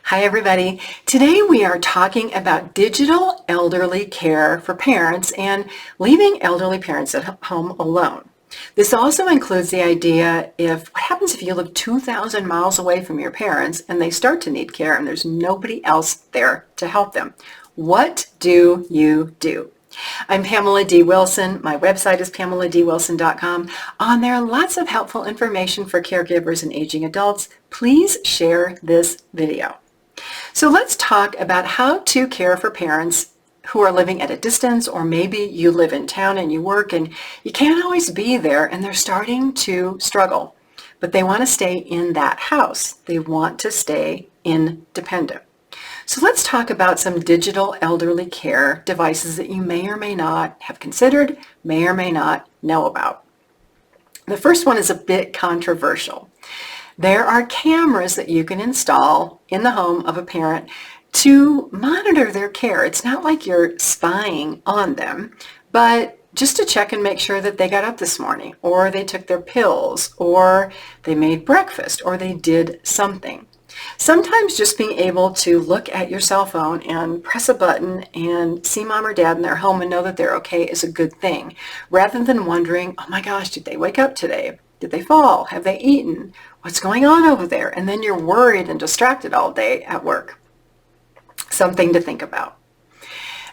Hi everybody. Today we are talking about digital elderly care for parents and leaving elderly parents at home alone. This also includes the idea what happens if you live 2,000 miles away from your parents and they start to need care and there's nobody else there to help them. What do you do? I'm Pamela D Wilson. My website is PamelaDWilson.com. On there, lots of helpful information for caregivers and aging adults. Please share this video. So let's talk about how to care for parents who are living at a distance, or maybe you live in town and you work and you can't always be there and they're starting to struggle, but they want to stay in that house. They want to stay independent. So let's talk about some digital elderly care devices that you may or may not have considered, may or may not know about. The first one is a bit controversial. There are cameras that you can install in the home of a parent to monitor their care. It's not like you're spying on them, but just to check and make sure that they got up this morning, or they took their pills, or they made breakfast, or they did something. Sometimes just being able to look at your cell phone and press a button and see mom or dad in their home and know that they're okay is a good thing, rather than wondering, oh my gosh, did they wake up today? Did they fall? Have they eaten? What's going on over there? And then you're worried and distracted all day at work. Something to think about.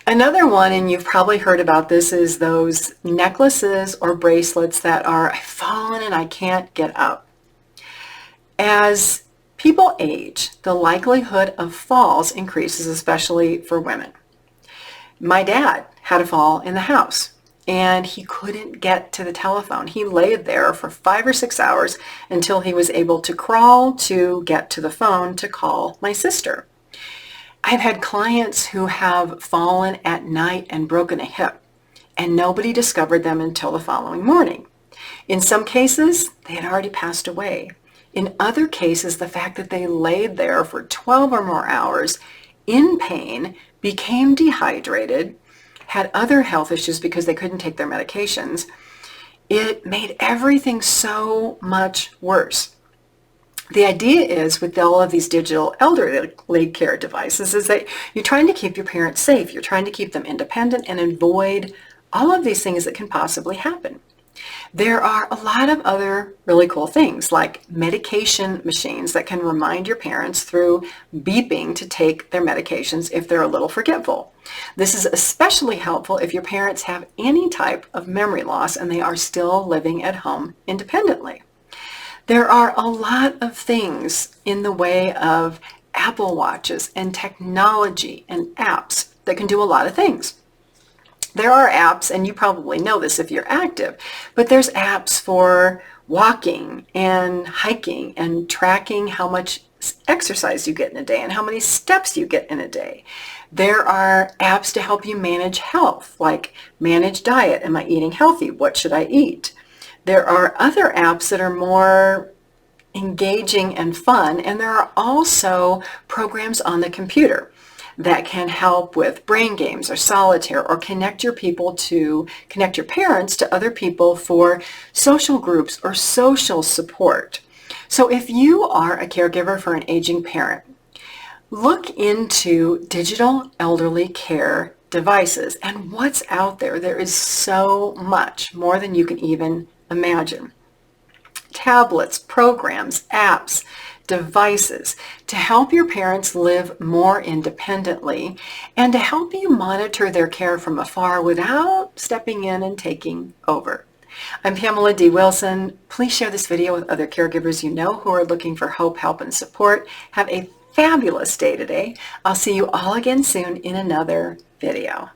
Another one, and you've probably heard about this, is those necklaces or bracelets that are, I've fallen and I can't get up. As people age, the likelihood of falls increases, especially for women. My dad had a fall in the house and he couldn't get to the telephone. He laid there for 5 or 6 hours until he was able to crawl to get to the phone to call my sister. I've had clients who have fallen at night and broken a hip, and nobody discovered them until the following morning. In some cases, they had already passed away. In other cases, the fact that they laid there for 12 or more hours in pain, became dehydrated, had other health issues because they couldn't take their medications, it made everything so much worse. The idea is, with all of these digital elderly care devices, is that you're trying to keep your parents safe. You're trying to keep them independent and avoid all of these things that can possibly happen. There are a lot of other really cool things, like medication machines that can remind your parents through beeping to take their medications if they're a little forgetful. This is especially helpful if your parents have any type of memory loss and they are still living at home independently. There are a lot of things in the way of Apple Watches and technology and apps that can do a lot of things. There are apps, and you probably know this if you're active, but there's apps for walking and hiking and tracking how much exercise you get in a day and how many steps you get in a day. There are apps to help you manage health, like manage diet. Am I eating healthy? What should I eat? There are other apps that are more engaging and fun, and there are also programs on the computer that can help with brain games or solitaire, or connect your parents to other people for social groups or social support. So if you are a caregiver for an aging parent, look into digital elderly care devices and what's out there. There is so much more than you can even imagine. Tablets, programs, apps, devices to help your parents live more independently and to help you monitor their care from afar without stepping in and taking over. I'm Pamela D Wilson. Please share this video with other caregivers you know who are looking for hope, help, and support. Have a fabulous day today. I'll see you all again soon in another video.